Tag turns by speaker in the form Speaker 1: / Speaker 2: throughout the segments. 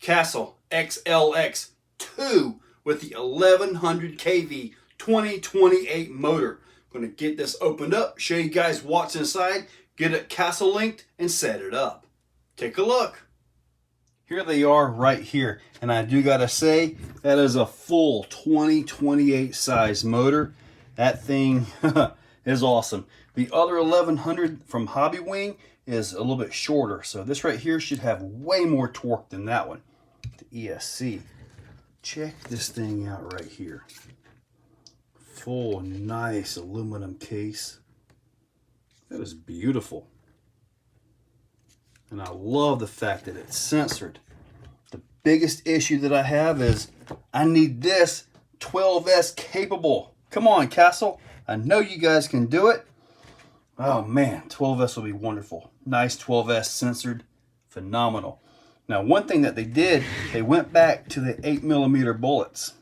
Speaker 1: Castle XLX2 with the 1100 kV 2028 motor. I'm going to get this opened up, show you guys what's inside, get it Castle linked, and set it up. Take a look. Here they are right here, and I do gotta say that is a full 2028 size motor. That thing is awesome. The other 1100 from Hobby Wing is a little bit shorter, so this right here should have way more torque than that one. The ESC. Check this thing out right here. Full nice aluminum case. That is beautiful. And I love the fact that it's censored. The biggest issue that I have is I need this 12S capable. Come on, Castle. I know you guys can do it. Oh man, 12S will be wonderful. Nice 12S censored. Phenomenal. Now, one thing that they did, they went back to the 8mm bullets.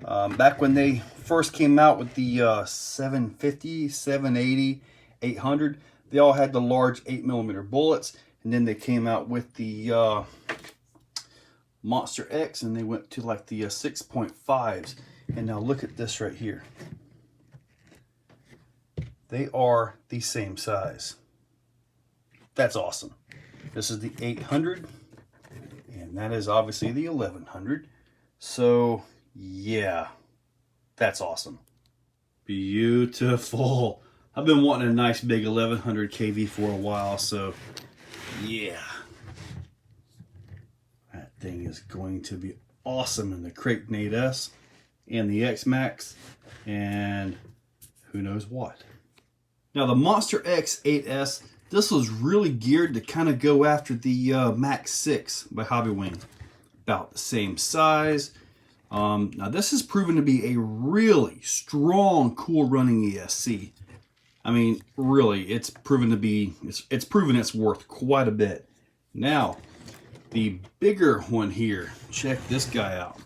Speaker 1: Back when they first came out with the 750, 780, 800, they all had the large 8mm bullets. And then they came out with the Monster X, and they went to like the 6.5s. And now look at this right here. They are the same size. That's awesome. This is the 800, and that is obviously the 1100. So yeah, that's awesome. Beautiful. I've been wanting a nice big 1100 kV for a while, so yeah. That thing is going to be awesome in the Kraken 8S and the X-Max and who knows what. Now the Monster X 8S, this was really geared to kind of go after the Max 6 by Hobby Wing. About the same size. Now this has proven to be a really strong, cool running ESC. I mean, really, it's proven to be, it's proven it's worth quite a bit. Now, the bigger one here, check this guy out.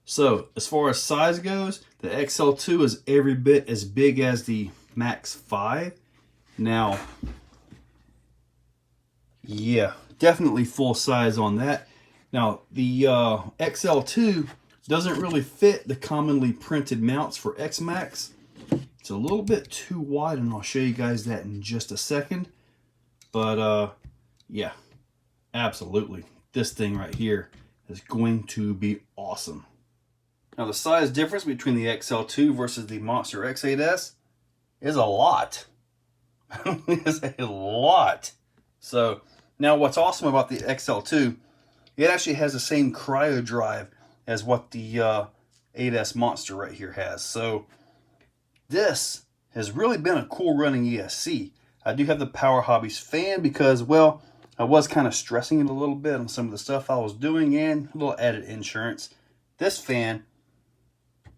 Speaker 1: So, as far as size goes, the XL2 is every bit as big as the Max 5. Now, yeah, definitely full size on that. Now, the XL2 doesn't really fit the commonly printed mounts for X-Max. It's a little bit too wide, and I'll show you guys that in just a second. But yeah, absolutely. This thing right here is going to be awesome. Now the size difference between the XL2 versus the Monster X 8S is a lot. It's a lot. So now what's awesome about the XL2, it actually has the same cryo drive as what the 8S Monster right here has. So this has really been a cool running ESC. I do have the Power Hobbies fan because, well, I was kind of stressing it a little bit on some of the stuff I was doing and a little added insurance. This fan,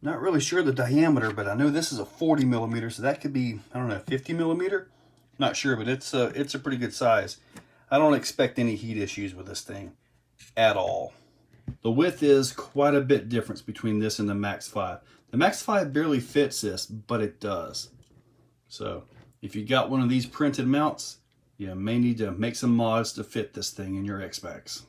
Speaker 1: not really sure the diameter, but I know this is a 40mm, so that could be, I don't know, 50mm? Not sure, but it's a pretty good size. I don't expect any heat issues with this thing at all. The width is quite a bit difference between this and the Max 5. The Max 5 barely fits this, but it does. So if you got one of these printed mounts, you may need to make some mods to fit this thing in your X-Max.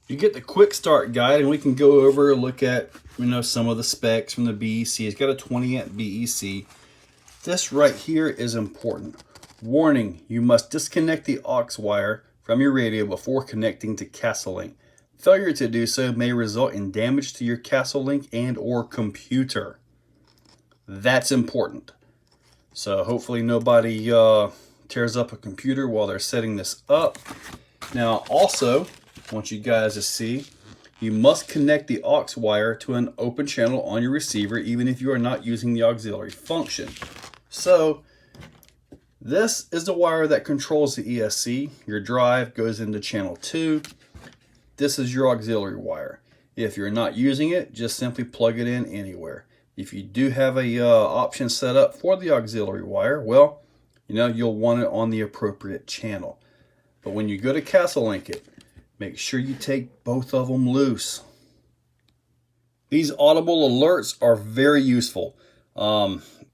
Speaker 1: You get the quick start guide, and we can go over, look at, you know, some of the specs from the BEC. It's got a 20 amp BEC. This right here is important. Warning, you must disconnect the aux wire from your radio before connecting to Castle Link. Failure to do so may result in damage to your Castle Link and or computer. That's important. So hopefully nobody tears up a computer while they're setting this up. Now also, I want you guys to see, you must connect the aux wire to an open channel on your receiver even if you are not using the auxiliary function. So this is the wire that controls the ESC. Your drive goes into channel 2. This is your auxiliary wire. If you're not using it, just simply plug it in anywhere. If you do have a option set up for the auxiliary wire, well, you know, you'll want it on the appropriate channel. But when you go to Castle Link it, make sure you take both of them loose. These audible alerts are very useful.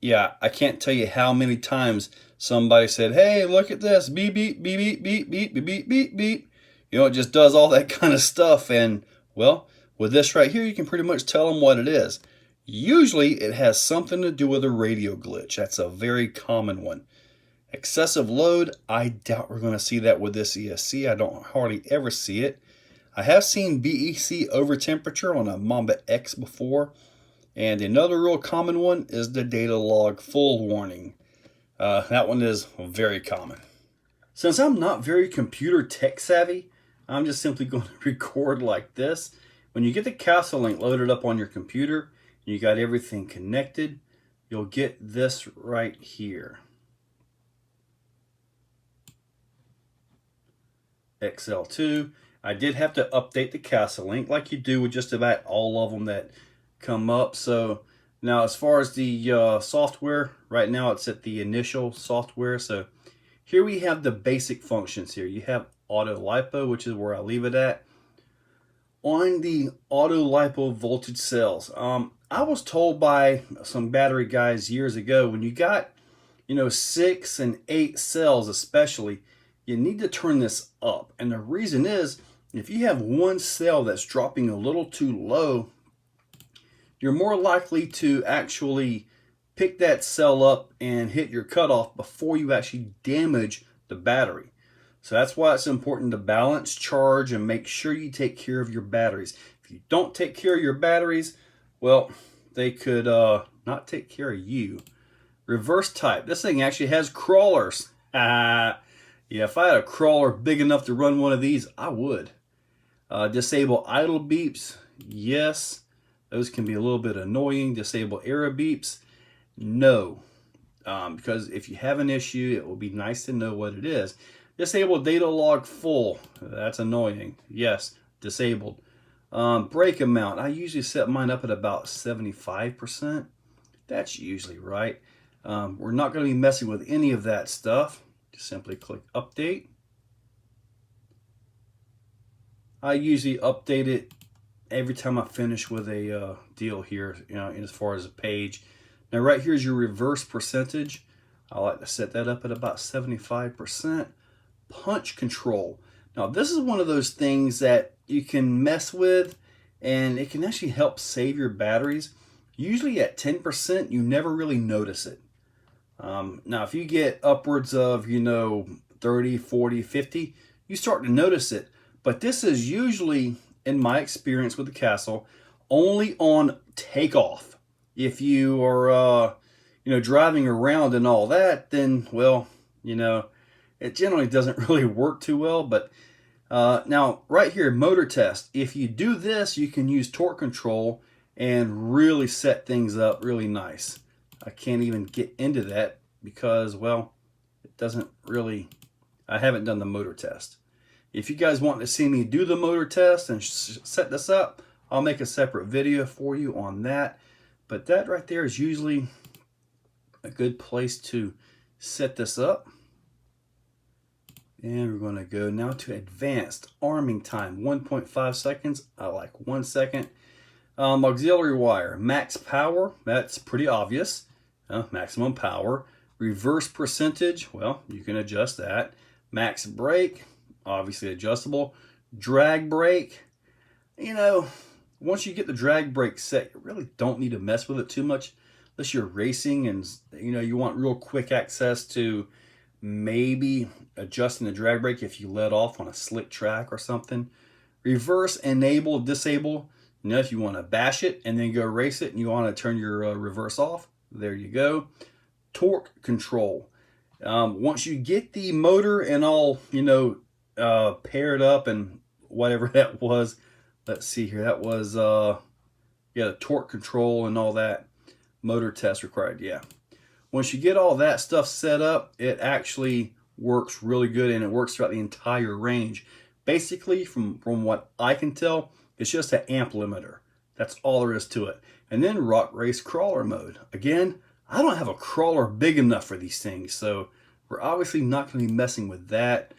Speaker 1: Yeah, I can't tell you how many times somebody said, hey, look at this, beep, beep, beep, beep, beep, beep, beep, beep, beep. You know, it just does all that kind of stuff. And well, with this right here, you can pretty much tell them what it is. Usually it has something to do with a radio glitch. That's a very common one. Excessive load, I doubt we're going to see that with this ESC. I don't hardly ever see it. I have seen BEC over temperature on a Mamba X before. And another real common one is the data log full warning. That one is very common. Since I'm not very computer tech savvy, I'm just simply going to record like this. When you get the Castle link loaded up on your computer, and you got everything connected, you'll get this right here. XL2. I did have to update the Castle link like you do with just about all of them that come up. So now as far as the software, right now it's at the initial software. So here we have the basic functions here. You have auto lipo, which is where I leave it at. On the auto lipo voltage cells, I was told by some battery guys years ago, when you got, 6 and 8 cells especially, you need to turn this up. And the reason is, if you have one cell that's dropping a little too low, you're more likely to actually pick that cell up and hit your cutoff before you actually damage the battery. So that's why it's important to balance charge and make sure you take care of your batteries. If you don't take care of your batteries, well, they could not take care of you. Reverse type. This thing actually has crawlers. Yeah, if I had a crawler big enough to run one of these, I would. Disable idle beeps. Yes. Those can be a little bit annoying. Disable error beeps. No. Because if you have an issue, it will be nice to know what it is. Disable data log full. That's annoying. Yes, disabled. Break amount. I usually set mine up at about 75%. That's usually right. We're not going to be messing with any of that stuff. Just simply click update. I usually update it every time I finish with a deal here, as far as a page. Now right here is your reverse percentage. I like to set that up at about 75%. Punch control. Now this is one of those things that you can mess with, and it can actually help save your batteries. Usually at 10%, you never really notice it. Now if you get upwards of 30, 40, 50, you start to notice it. But this is usually, in my experience with the Castle, only on takeoff. If you are driving around and all that, then well, it generally doesn't really work too well. But now right here, motor test. If you do this, you can use torque control and really set things up really nice. I can't even get into that because, well, it doesn't really, I haven't done the motor test. If you guys want to see me do the motor test and set this up, I'll make a separate video for you on that. But that right there is usually a good place to set this up. And we're going to go now to advanced arming time, 1.5 seconds. I like 1 second. Auxiliary wire, max power, that's pretty obvious. Maximum power. Reverse percentage, well, you can adjust that. Max brake, obviously adjustable. Drag brake, once you get the drag brake set, you really don't need to mess with it too much unless you're racing and you want real quick access to maybe adjusting the drag brake if you let off on a slick track or something. Reverse enable, disable, if you want to bash it and then go race it and you want to turn your reverse off, there you go. Torque control. Once you get the motor and all paired up and whatever that was, let's see here, that was the torque control and all that. Motor test required, yeah. Once you get all that stuff set up, it actually works really good, and it works throughout the entire range. Basically, from what I can tell, it's just an amp limiter. That's all there is to it. And then rock race crawler mode. Again, I don't have a crawler big enough for these things, so we're obviously not going to be messing with that.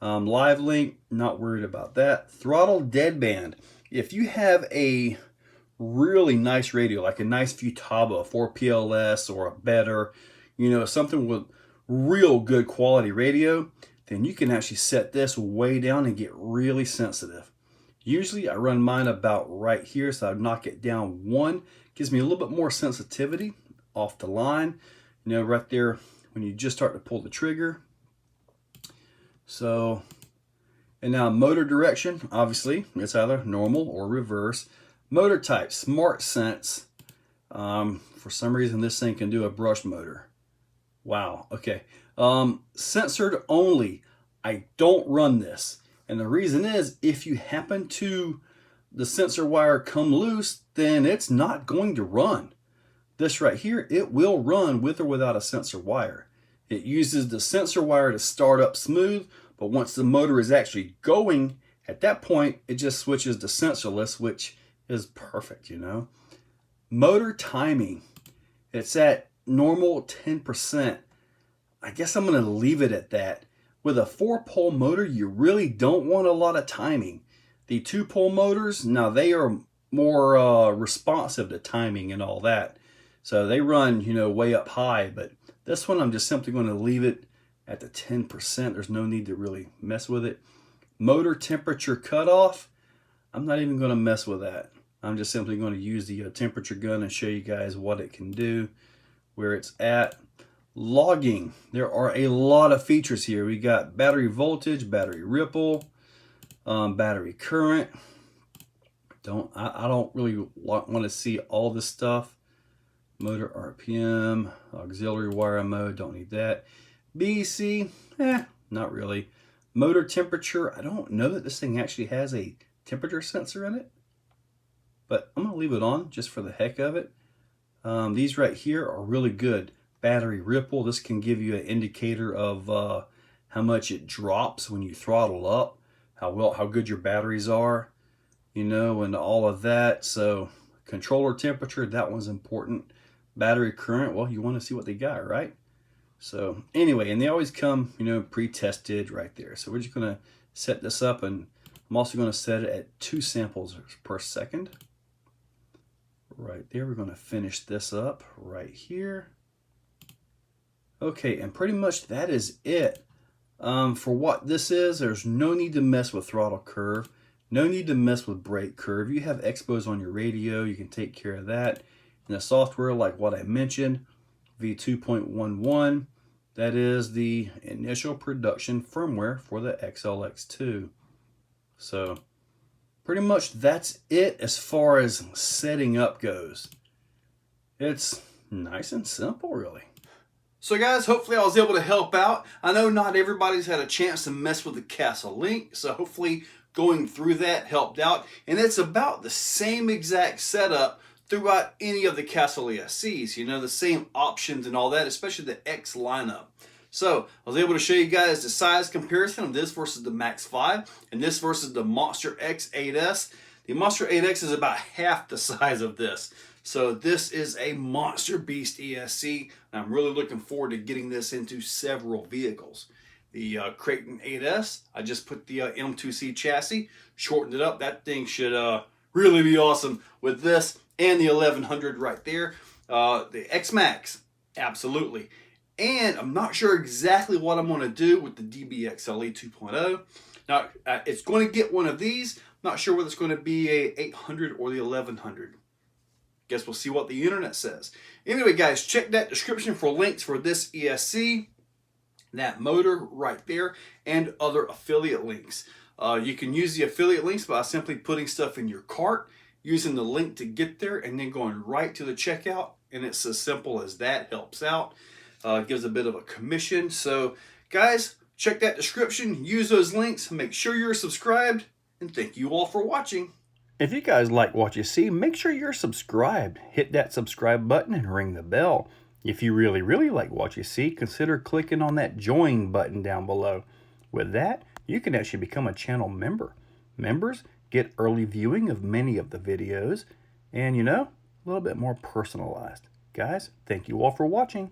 Speaker 1: Live link, not worried about that. Throttle deadband. If you have a really nice radio, like a nice Futaba 4PLS or a better, something with real good quality radio, then you can actually set this way down and get really sensitive. Usually I run mine about right here, so I knock it down 1. Gives me a little bit more sensitivity off the line, you know, right there when you just start to pull the trigger. So, and now motor direction, obviously it's either normal or reverse. Motor type, Smart Sense. For some reason this thing can do a brush motor. Wow, okay. Censored only. I don't run this. And the reason is, if you happen to the sensor wire come loose, then it's not going to run. This right here, it will run with or without a sensor wire. It uses the sensor wire to start up smooth, but once the motor is actually going, at that point, it just switches to sensorless, which is perfect, you know. Motor timing. It's at normal 10%. I guess I'm going to leave it at that. With a 4-pole motor, you really don't want a lot of timing. The 2-pole motors, now they are more responsive to timing and all that. So they run, you know, way up high. But this one, I'm just simply going to leave it at the 10%. There's no need to really mess with it. Motor temperature cutoff, I'm not even going to mess with that. I'm just simply going to use the temperature gun and show you guys what it can do, where it's at. Logging, there are a lot of features here. We got battery voltage, battery ripple, battery current. I don't really want to see all this stuff. Motor RPM, auxiliary wire mode, don't need that. BC, not really. Motor temperature, I don't know that this thing actually has a temperature sensor in it, but I'm going to leave it on just for the heck of it. These right here are really good. Battery ripple, this can give you an indicator of how much it drops when you throttle up, how good your batteries are, you know, and all of that. So controller temperature, that one's important. Battery current, well, you want to see what they got, right? So anyway, and they always come, you know, pre-tested right there. So we're just going to set this up, and I'm also going to set it at 2 samples per second. Right there, we're going to finish this up right here. Okay, and pretty much that is it. For what this is, there's no need to mess with throttle curve. No need to mess with brake curve. You have expos on your radio, you can take care of that. And the software, like what I mentioned, V2.11, that is the initial production firmware for the XLX2. So pretty much that's it as far as setting up goes. It's nice and simple, really. So guys, hopefully I was able to help out. I know not everybody's had a chance to mess with the Castle Link, so hopefully going through that helped out. And it's about the same exact setup throughout any of the Castle ESCs, you know, the same options and all that, especially the X lineup. So I was able to show you guys the size comparison of this versus the Max 5 and this versus the Monster X 8S. The Monster 8X is about half the size of this. So this is a monster beast ESC, and I'm really looking forward to getting this into several vehicles. The Creighton 8S, I just put the M2C chassis, shortened it up. That thing should really be awesome with this and the 1100 right there. The X-Max, absolutely. And I'm not sure exactly what I'm going to do with the DBXLE 2.0. Now, it's going to get one of these. Not sure whether it's going to be a 800 or the 1100. Guess we'll see what the internet says. Anyway, guys, check that description for links for this ESC, that motor right there, and other affiliate links. You can use the affiliate links by simply putting stuff in your cart, using the link to get there, and then going right to the checkout. And it's as simple as that. Helps out. Gives a bit of a commission. So, guys, check that description. Use those links. Make sure you're subscribed. And thank you all for watching. If you guys like what you see, make sure you're subscribed. Hit that subscribe button and ring the bell. If you really like what you see, consider clicking on that join button down below. With that, you can actually become a channel member. Members get early viewing of many of the videos and, you know, a little bit more personalized. Guys, thank you all for watching.